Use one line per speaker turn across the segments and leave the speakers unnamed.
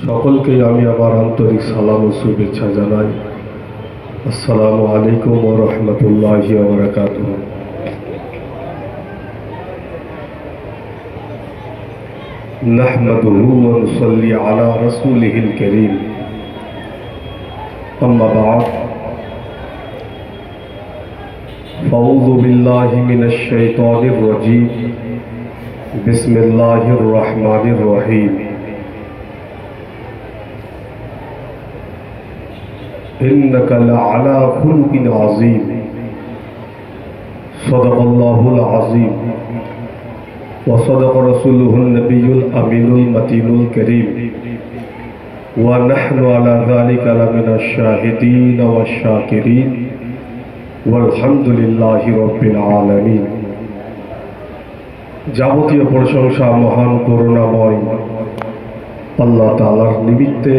সকলকেই আমি আমার আন্তরিক সালাম ও শুভেচ্ছা জানাই। আসসালামু আলাইকুম ওয়া রাহমাতুল্লাহি ওয়া বারাকাতুহু। নাহমাদুহু ওয়া নুসাল্লি আলা রাসূলিহিল কারীম। আম্মা বা'দ। আউযু বিল্লাহি মিনাশ শাইতানির রাজীম। বিসমিল্লাহির রহমানির রহিম। إنك لعلى خلق عظيم صدق الله العظيم وصدق رسوله النبي الأمين المتين الكريم ونحن على ذلك لمن الشاهدين والشاكرين والحمد لله رب العالمين। যাবতীয় প্রশংসা মহান করুণাময় আল্লাহ তাআলার নিমিত্তে,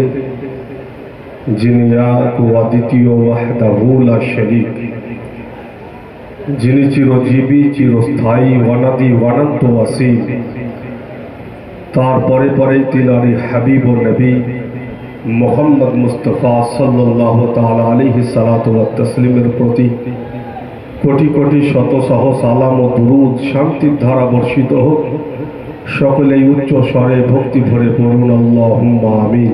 যিনি এক ও অদ্বিতীয় ওয়াহদাহু লা শারীক, যিনি চিরজীবী চিরস্থায়ী ওয়ানাদি ওয়ানান্ত ওয়াসীম। তারপরে পরেই তিনারি হাবিব ও নবী মুহাম্মদ মুস্তাফা সাল্লাল্লাহু তাআলা আলাইহি সালাতু ওয়া তাসলিমের প্রতি কোটি কোটি শত সহ সালাম ও দুরূদ শান্তির ধারা বর্ষিত হোক। সকলেই উচ্চ স্বরে ভক্তি ভরে পড়ুন আল্লাহুম্মা আমিন।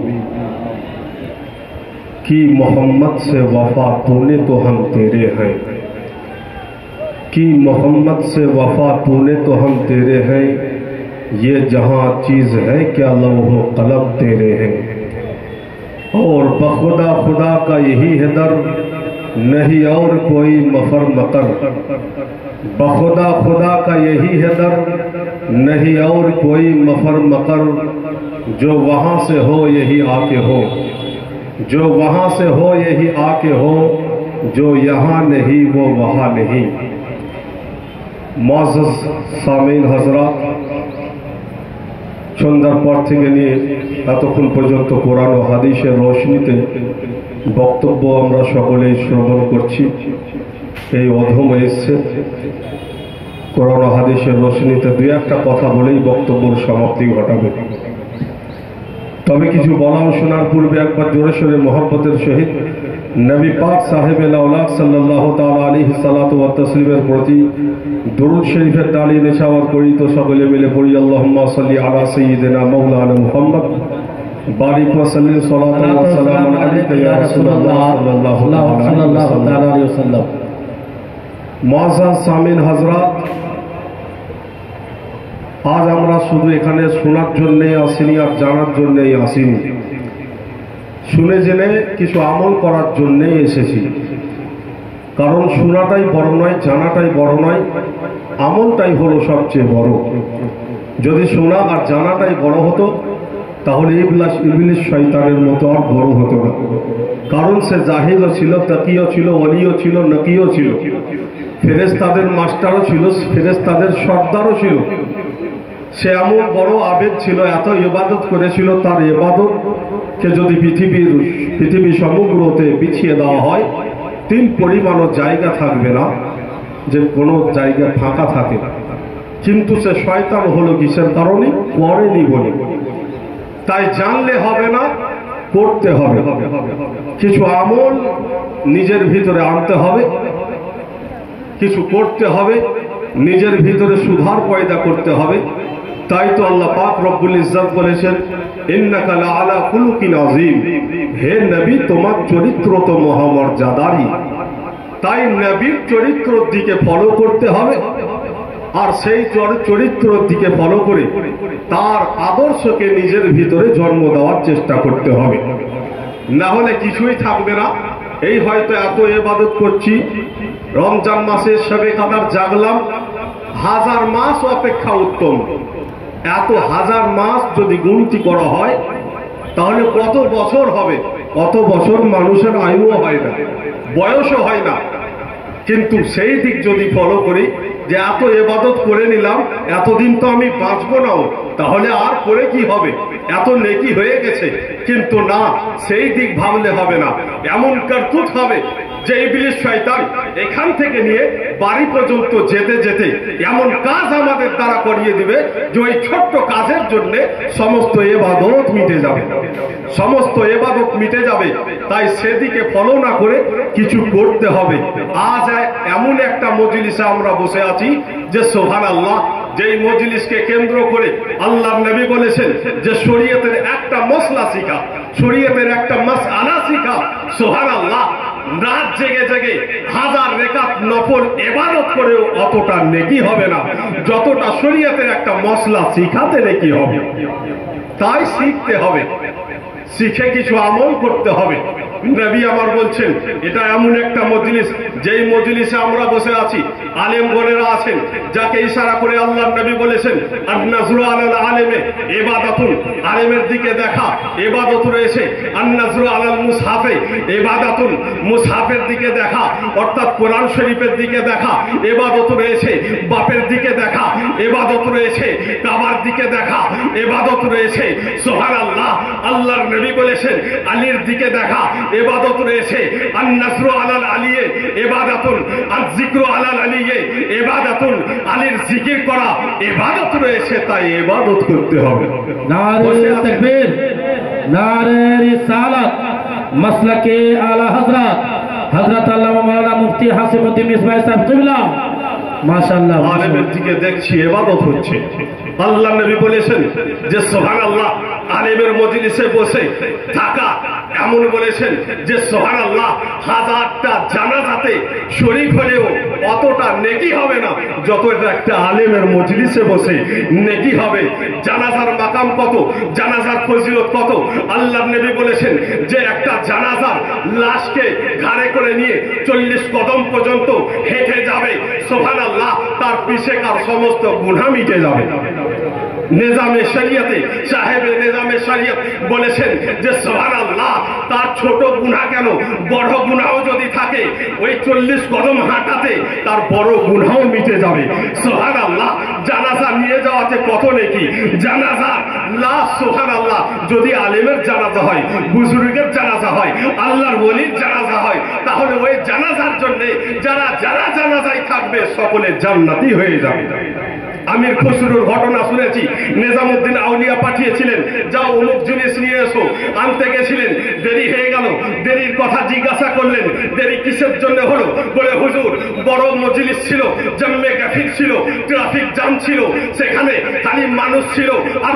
कि मोहम्मद से वफा तूने तो हम तेरे हैं, कि मोहम्मद से वफा तूने तो हम तेरे हैं, ये जहां चीज है क्या लौहो कलम तेरे हैं। और बखुदा खुदा का यही है दर, नहीं और कोई मफर मकर। बखुदा खुदा का यही है दर, नहीं और कोई मफर मकर। जो वहां से हो यही आके हो, जो वहां से हो यही आके हो, जो यहाँ नहीं वो वहाँ नहीं। मुअज़्ज़ज़ सामीन हजरात, সন্ধ্যার পর থেকে নিয়ে এতক্ষণ পর্যন্ত কোরআন ও হাদিসের রোশনীতে বক্তব্য আমরা সকলেই শ্রবণ করছি। এই অধম এসছে কোরআন ও হাদিসের রোশনীতে দুই একটা কথা বলেই বক্তব্যের সমাপ্তি ঘটাবে। তবে কিছু বলা ও শোনার পূর্বে একবার জোরে সোরে মহব্বতের সহিত নবী পাক সাহেবে লাউলাদ সাল্লাল্লাহু তাআলা আলাইহি সাল্লাতু ওয়া তাসলিমের প্রতি দুরূদ শরীফের তালি নিশাওয়ার করি। তো সকলে মিলে পড়ি আল্লাহুম্মা সাল্লি আলা সাইয়্যিদিনা মাওলানা মুহাম্মদ বারিক ওয়া সাল্লিম সালাতান ওয়া সালামান আলাইকা ইয়া রাসূলুল্লাহ সাল্লাল্লাহু তাআলা আলাইহি ওয়াসাল্লাম। মুআজ্জাজ সামিন হযরত, আজ আমরা শুধু এখানে শোনার জন্যে আসিনি আর জানার জন্যেই আসিনি, শুনে জেনে কিছু আমল করার জন্যে এসেছি। কারণ শোনাটাই বড় নয়, জানাটাই বড় নয়, আমলটাই হলো সবচেয়ে বড়। যদি শোনা আর জানাটাই বড় হতো তাহলে ইবলিস শয়তানের মতো আর বড় হতো না। কারণ সে জাহিলও ছিল, তাকিও ছিল, ওলিও ছিল, নকিও ছিল, ফেরেশতাদের মাস্টারও ছিল, ফেরেশতাদের সর্দারও ছিল। সে এমন বড় আবেদ ছিল, এত ইবাদত করেছিল, তার ইবাদতকে যদি পৃথিবী সমগ্রতে বিছিয়ে দেওয়া হয় তিন পরিমাণও জায়গা থাকবে না যে কোনো জায়গা ফাঁকা থাকে। কিন্তু সে শয়তান হলো কিসের কারণে? করেনি বলে। তাই জানলে হবে না, করতে হবে। কিছু আমল নিজের ভিতরে আনতে হবে, কিছু করতে হবে, নিজের ভিতরে সুধার পয়দা করতে হবে। তাই তো আল্লাহ পাক রব্বুল ইজ্জত বলেছেন, ইন্নাকা লাআলা খুলুকিন আযীম। হে নবী, তোমার চরিত্র তো মহামর্যাদারই। তাই নবীর চরিত্রের দিকে ফলো করতে হবে, আর সেই চরিত্রের দিকে ফলো করে তার আদর্শকে নিজের ভিতরে জন্ম দেওয়ার চেষ্টা করতে হবে। না হলে কিছুই থাকবে না। এই হয়তো এত ইবাদত করছি, রমজান মাসে শবে কদর জাগলাম, 1000 মাস অপেক্ষা উত্তম। এত 1000 মাস যদি গুনতি করা হয় তাহলে কত বছর হবে? কত বছর মানুষের আয়ুও হয় না, বয়সও হয় না। কিন্তু সেই দিক যদি ফলো করি যে এত ইবাদত করে নিলাম, এতদিন তো আমি বাঁচবো না, তাহলে আর করে কি হবে? এত নেকি হয়ে গেছে। কিন্তু না, সেই দিক ভাবলে হবে না। এমন কারতুত হবে যে ইবলিস শয়তান এখান থেকে নিয়ে বাড়ি পর্যন্ত যেতে যেতে এমন কাজ আমাদের দ্বারা করিয়ে দিবে যে ওই ছোট্ট কাজের জন্য সমস্ত ইবাদত মিটে যাবে, সমস্ত ইবাদত মিটে যাবে। তাই সেদিকে ফলো না করে কিছু করতে হবে। আজ এমন একটা মজলিসে আমরা বসে আছি যে সুবহানাল্লাহ, যেই মজলিসকে কেন্দ্র করে আল্লাহর নবী বলেছেন যে শরীয়তের একটা মসলা শিখা, শরীয়তের একটা মাসআলা শিখা। সুবহানাল্লাহ, রাত জেগে জেগে হাজার রেকাত নফল ইবাদত করেও অতটা নেকি হবে না যতটা শরীয়তের একটা মসলা শিখাতে নেকি হবে। তাই শিখতে হবে, শিখে কিছু আমল করতে হবে। নবী আমার বলছেন এটা এমন একটা মজলিস, যেই মজলিসে আমরা বসে আছি আলেমগণেরা আছেন, যাকে ইশারা করে আল্লাহর নবী বলেছেন আন-নাজরু আলাল আলেমে ইবাদাতুন, আলেমের দিকে দেখা ইবাদত রয়েছে। আন-নাজরু আলাল মুসহাফে ইবাদাতুন, মুসহাফের দিকে দেখা অর্থাৎ কোরআন শরীফের দিকে দেখা ইবাদত রয়েছে। বাপের দিকে দেখা ইবাদত রয়েছে, কাবার দিকে দেখা ইবাদত রয়েছে। সুবহানাল্লাহ, আল্লাহর নবী বলেছেন আলীর দিকে দেখা ইবাদত রয়েছে। আন-নাজরু আলাল আলিয়ে ইবাদাতুন, আয-যিকরু আলাল আলিয়ে ইবাদাতুন, আলীর জিকির করা ইবাদত রয়েছে, তাই ইবাদত করতে হবে।
নারে তাকবীর, নারে রিসালাত, মাসলাকে আলা হযরত হযরত আল্লামা মাওলানা মুফতি হাসিমউদ্দিন মিসবাহ সাহেব কিবলা। মাশাআল্লাহ,
আলেমের দিকে দেখছি ইবাদত হচ্ছে। আল্লাহ নবী বলেছেন যে সুবহানাল্লাহ, আলেমের মজলিসে বসে থাকা এমন বলেছেন যে সুবহানাল্লাহ, হাজারটা জানাজাতে শরীক হলেও অতটা নেকি হবে না যতটা একটা আলেমের মজলিসে বসে নেকি হবে। জানাজার মাকাম কত, জানাজার ফজিলত কত। আল্লাহর নবী বলেছেন যে একটা জানাজার লাশকে ঘাড়ে করে নিয়ে 40 কদম পর্যন্ত হেঁটে যাবে, সুবহানাল্লাহ, তার পিছেকার সমস্ত গুনাহ মিটে যাবে। নিজামে শরিয়তে সাহেবে নিজামে শরিয়ত বলেছেন যে সুবহানাল্লাহ, তার ছোট গুনাহ কেন, বড় গুনাহও যদি থাকে ওই 40 কদম হাঁটাতে তার বড় গুনাহও মিটে যাবে। সুবহানাল্লাহ, জানাজা নিয়ে যাওয়াতে কত নেকি। জানাজা লাশ, সুবহানাল্লাহ, যদি আলেমের জানাজা হয়, বুজুর্গের জানাজা হয়, আল্লাহর ওলির জানাজা হয়, তাহলে ওই জানাজার জন্য যারা যারা জানাজায় থাকবে সকলে জান্নাতি হয়ে যাবে। আমির খসরুর ঘটনা শুনেছি, নিজামউদ্দিন আউলিয়া পাঠিয়েছিলেন যাও অমুক জিনিস নিয়ে এসো, আনতে গেছিলেন, দেরি হয়ে গেল। দেরির কথা জিজ্ঞাসা করলেন দেরি কিসের জন্য হলো, বলে হুজুর বড় মজলিস ছিল, জম্মে গাফির ছিল, ট্রাফিক জ্যাম ছিল, সেখানে খালি মানুষ ছিল আর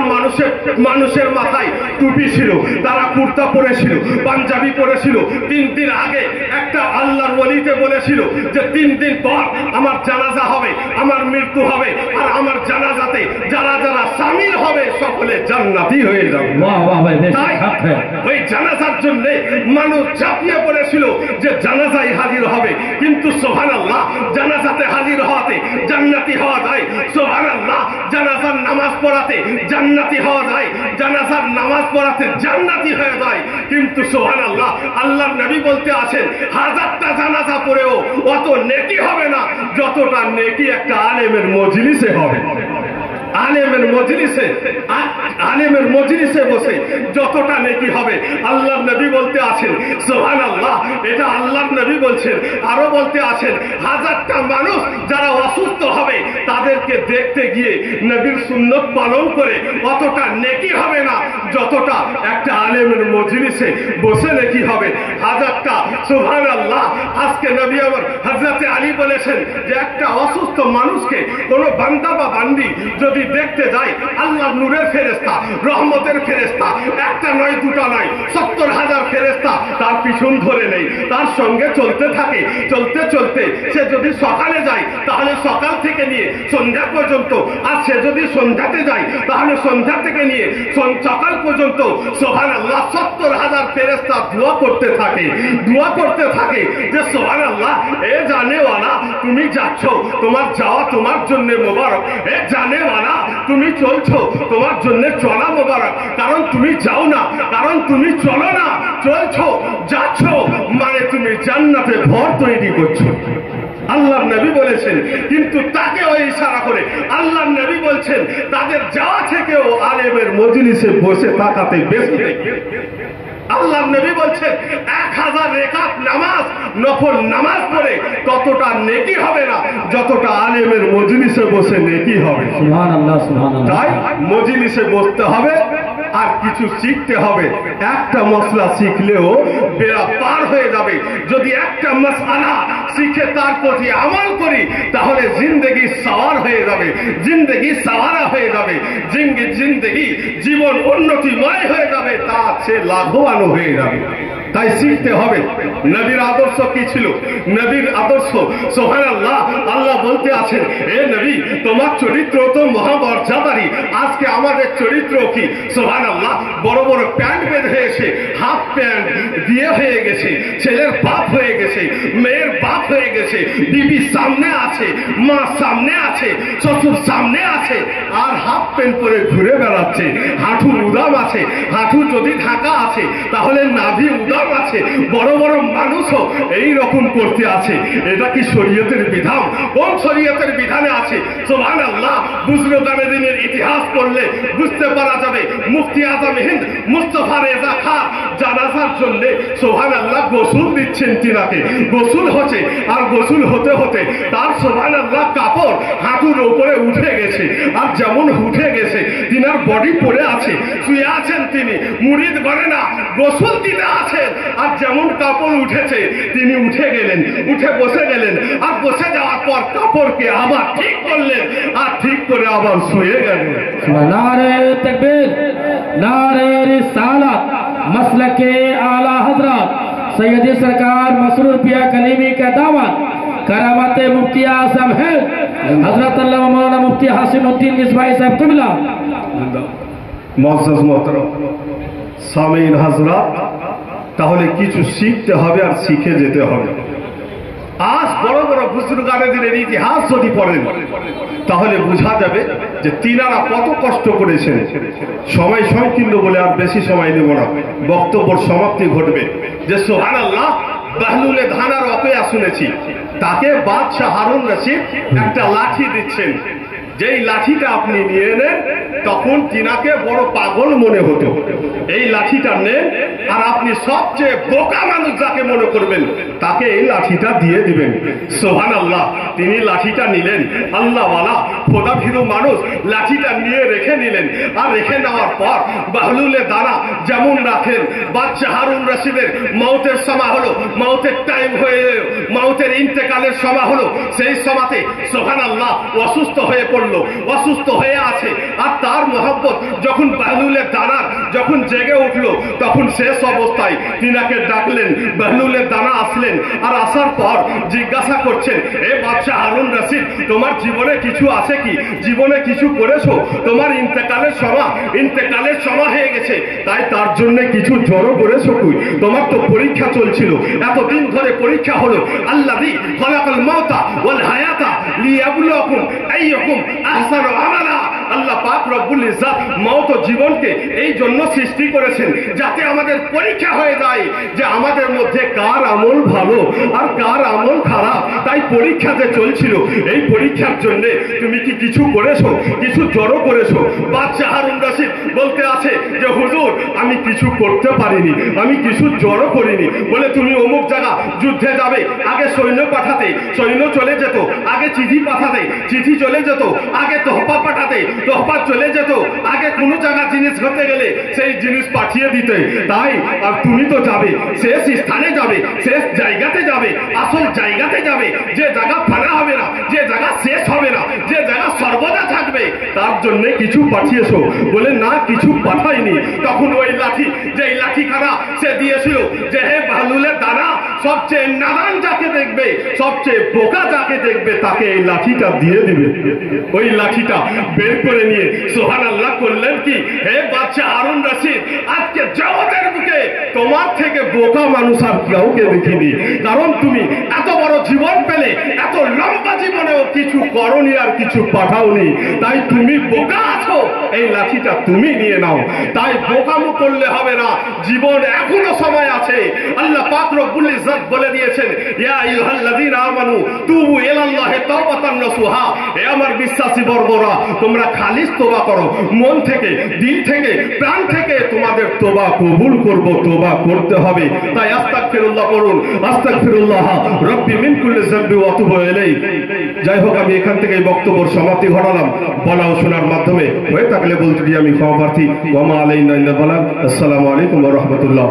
মানুষের মাথায় টুপি ছিল, তারা কুর্তা পরেছিল, পাঞ্জাবি পরেছিল। 3 দিন আগে একটা আল্লাহর ওলিতে বলেছিল যে 3 দিন পর আমার জানাজা হবে, আমার মৃত্যু হবে, আর আমার জানাজাতে যারা যারা শামিল হবে সকলে জান্নাতি হয়ে যাবে।
বাহ বাহ ভাই, বেশ আছে।
ওই জানাজার জন্য মানুষ ঝাঁপিয়ে পড়েছিল যে জানাজায় হাজির হবে, কিন্তু সুবহানাল্লাহ, জানাজাতে হাজির হওয়াতে জান্নাতি হওয়া যায়। সুবহানাল্লাহ, জানাজার নামাজ পড়াতে জান্নাতি হওয়া যায়, জানাজার নামাজ পড়াতে জান্নাতি হয়ে যায়। কিন্তু সুবহানাল্লাহ, আল্লাহর নবী বলতে আছেন হাজারটা জানাজা পড়েও অত নেকি হবে না যতটা নেকি একটা আলেমের মজলিসে হবে। আলেমের মজলিসে বসে যতটা নেকি হবে। আল্লাহর নবী বলতে আছেন সুবহানাল্লাহ, এটা আল্লাহর নবী বলছেন। আরো বলতে আছেন হাজারটা মানুষ যারা অসুস্থ হবে তাদেরকে দেখতে গিয়ে নবীর সুন্নত পালন করে অতটা নেকি হবে না যতটা একটা আলেমের মজলিসে বসে নেকি হবে। হাজারটা, সুবহানাল্লাহ। আজকে নবী আমার হযরতে আলী বলেছেন যে একটা অসুস্থ মানুষকে কোন বান্দা বা বান্দি যদি দেখতে যায়, আল্লাহর নূরের ফেরেশতা, রহমতের ফেরেশতা, একটা নয় দুটা নয় 70,000 ফেরেশতা তার পিছন ধরে নেই, তার সঙ্গে চলতে থাকে। চলতে চলতে সে যদি সকালে যায় তাহলে সকাল থেকে নিয়ে সন্ধ্যা পর্যন্ত, আর সে যদি সন্ধ্যাতে যায় তাহলে সন্ধ্যা থেকে নিয়ে সকাল পর্যন্ত সুবহানাল্লাহ 70,000 ফেরেশতা দোয়া করতে থাকে, দোয়া করতে থাকে যে সুবহানাল্লাহ, এ জানেওয়ালা তুমি যাচ্ছ, তোমার যাওয়া তোমার জন্য মোবারক। এ জানেওয়ালা তুমি চলছো, তোমার জন্য চলা মোবারক। কারণ তুমি যাও না, কারণ তুমি চলো না, চলছো যাচ্ছ, মানে তুমি জান্নাতে ঘর তৈরি করছো। আল্লাহর নবী বলেছেন, কিন্তু তাকে ওই ইশারা করে আল্লাহর নবী বলছেন তাদের যাওয়া থেকেও আলেমের মজলিসে বসে থাকাতে বেশি। আল্লাহর নবী বলছেন 1000 রেকাত নামাজ নফল নামাজ পড়ে ততটা নেকি হবে না যতটা আলেমের মজলিসে বসে নেকি হবে।
সুবহানাল্লাহ, সুবহানাল্লাহ।
তাই মজলিসে বসতে হবে আর কিছু শিখতে হবে। একটা মশলা শিখলেও বেড়া পার হয়ে যাবে। যদি একটা মশলা শিখে তার প্রতি আমল করি তাহলে জিন্দেগি সওয়ার হয়ে যাবে, জিন্দেগি সওয়ারা হয়ে যাবে, জিন্দেগি জীবন উন্নতিময় হয়ে যাবে, তা সে লাভবান হয়ে যাবে। তাই শিখতে হবে। নবীর আদর্শ কি ছিল? নবীর আদর্শ সুবহানাল্লাহ, আল্লাহ বলতে আছেন, হে নবী তোমার চরিত্র তো মহামর্যাদারই। আজকে আমাদের চরিত্র কি? সুবহানাল্লাহ, বড় বড় প্যান্ট বেঁধে এসে হাফ প্যান্ট দিয়ে হয়ে গেছে, ছেলের বাপ হয়ে গেছে, মেয়ের বাপ হয়ে গেছে, বিবি সামনে আছে, মা সামনে আছে, শ্বশুর সামনে আছে, আর হাফ প্যান্ট পরে ঘুরে বেড়াচ্ছে। হাঁটু উদাম আছে, হাঁটু যদি ঢাকা আছে তাহলে নাভি উদাম আছে। বড় বড় মানুষও এই রকম করতে আছে। এটা কি শরীয়তের বিধান? কোন শরীয়তের বিধানে আছে? সুবহানাল্লাহ, বুজরুগানে দিনের ইতিহাস পড়লে বুঝতে পারা যাবে। মুফতি আজম হিন্দ মুস্তাফা রেজা খান জানাজার জন্য সুবহানাল্লাহ গোসল দিচ্ছেন তিনাকে। গোসল হচ্ছে, আর গোসল হতে হতে তার সুবহানাল্লাহ কাপড় হাঁটুর উপরে উঠে গেছে, আর যেমন উঠে গেছে তিনার বডি পড়ে আছে, শুয়ে আছেন তিনি। মুরিদ করে না, গোসল দিতে আছেন, আর যেমন কাপড় উঠেছে তিনি উঠে গেলেন, উঠে বসে গেলেন, আর বসে যাওয়ার পর কাপড়কে আবার ঠিক করলেন, আর ঠিক করে আবার শুয়ে গেলেন।
नारे तकबीर, नारे रिसालत, मसलके आला हजरत सैयदी सरकार मसरूर पिया कलीमी का दामन, करामत मुफ्ती आजम है हजरत अल्लामा मौलाना मुफ्ती हाशिमुद्दीन मिसबाही साहब किबला।
মুআজ্জাজ মুহতারাম সামিঈন হযরত, তাহলে কিছু শিখতে হবে আর শিখে যেতে হবে। আজ বড় বড় বুজুর্গানের ইতিহাস যদি পড়েন তাহলে বোঝা যাবে যে তিনারা কত কষ্ট করেছেন। সময় সংকীর্ণ বলে আর বেশি সময় নেব না, বক্তব্যের সমাপ্তি ঘটবে। যে সুবহানাল্লাহ, বাহলুলে ধানার অপেয়া শুনেছি, তাকে বাদশাহ হারুন রশিদ একটা লাঠি দিচ্ছেন। যেই লাঠিটা আপনি নিয়ে নেন তখন তিনাকে বড় পাগল মনে হতো। এই লাঠিটা নেন আর আপনি সবচেয়ে বোকা মানুষ যাকে মনে করবেন তাকে এই লাঠিটা দিয়ে দিবেন। সুবহানাল্লাহ, তিনি লাঠিটা নিলেন। আল্লাহওয়ালা খোদাভীরু মানুষ লাঠিটা নিয়ে রেখে নিলেন। আর রেখে নেওয়ার পর বাহলুলে দানা যেমন রাখেন, বাদশাহ হারুন রশিদের মওতের সময় হলো, মওতের টাইম হয়ে এলো, মওতের ইন্তেকালের সময় হলো। সেই সময়তে সুবহানাল্লাহ অসুস্থ হয়ে পড়ল, অসুস্থ হয়ে আছে। আর তার মহব্বত যখন বাহলুলের দানা যখন জেগে উঠলো তখন শেষ অবস্থায় তিনাকে ডাকলেন। বাহলুলের দানা আসলেন, আর আসার পর জিজ্ঞাসা করছেন, এ বাদশাহ হারুন রশিদ, তোমার জীবনে কিছু আছে কি? জীবনে কিছু করেছো? তোমার ইন্তেকালের সময় হয়ে গেছে, তাই তার জন্য কিছু জড়ো করেছো কি? তোমার তো পরীক্ষা চলছিল, এতদিন ধরে পরীক্ষা হলো। আল্লাযী খালাকাল মাউতা ওয়াল হায়াতা লিয়াবলুয়াকুম আইয়ুকুম আহসানু আমালা। আল্লাহ পাক রব্বুল ইজ্জত মওত ও জীবনকে এই জন্য সৃষ্টি করেছেন যাতে আমাদের পরীক্ষা হয়ে যায় যে আমাদের মধ্যে কার আমল ভালো আর কার আমল খারাপ। তাই পরীক্ষা যে চলছিল, এই পরীক্ষার জন্য তুমি কি কিছু করেছো? কিছু জড়ো করেছো? বাদশাহ হারুন রশিদ বলতে আছে যে হুজুর, আমি কিছু করতে পারিনি, আমি কিছু জড়ো করিনি। বলে তুমি অমুক জায়গা যুদ্ধে যাবে, আগে সৈন্য পাঠাতে, সৈন্য চলে যেত। আগে চিঠি পাঠাতে, চিঠি চলে যেত। আগে তোহফা পাঠাতে, তোহফা চলে যেত। আগে কোনো জায়গা জিনিস হতে গেলে সেই জিনিস পাঠিয়ে দিতে। তাই আর তুমি তো যাবে, শেষ স্থানে যাবে, শেষ জায়গাতে যাবে, আসল জায়গাতে যাবে, যে জায়গা ফানা হবে না, যে জায়গা শেষ হবে না, যে জায়গা সর্বদা থাকবে, তার জন্য কিছু পাঠিয়েছো? বলে না, কিছু পাঠাইনি। তখন ওই লাঠি, যেই লাঠিখানা সে দিয়েছিল, যে হে বাহলুলের দানা, সবচেয়ে নাদান যাকে দেখবে, সবচেয়ে বোকা যাকে দেখবে, তাকে এই লাঠিটা দিয়ে দিবে। ওই লাঠিটা বের করে নিয়ে সুবহানাল্লাহ করলেন কি, হে বাদশাহ হারুন রশিদ, আজকে জগতের বুকে তোমার থেকে বোকা মানুষ আর কাউকে দেখিনি। কারণ তুমি এত বড় জীবন পেলে এত লম্বা জীবনেও কিছু করনি আর কিছু পাঠাওনি, তাই তুমি বোকা আছো, এই লাঠিটা তুমি নিয়ে নাও। তাই বোকামো করলে হবে না, জীবন এখনো সময় আছে। আল্লাহ পাক রব্বুল ইজ্জত বলে দিয়েছেন, ইয়া আইয়ুহাল্লাযীনা আমানু তুবু ইলাল্লাহি তাওবাতান নাসুহা, হে আমার বিশ্বাসী বর্গরা, তোমরা খালিস তওবা করো, মন থেকে, দিল থেকে, প্রাণ থেকে তোমাদের তওবা কবুল করব, তওবা করতে হবে। তাই আস্তাগফিরুল্লাহ করুন, আস্তাগফিরুল্লাহ রব্বি মিন কুল্লি যামবি ওয়া আতুবু ইলাইহি। যাই হোক, আমি এখান থেকে বক্তব্যের সমাপ্তি ঘটালাম। বলা ও শোনার মাধ্যমে হয়ে থাকলে বলতে আমি ক্ষমা প্রার্থী। ওয়া মা আলাইনা ইল্লাল বালাগ। আসসালামু আলাইকুম ওয়া রাহমাতুল্লাহ।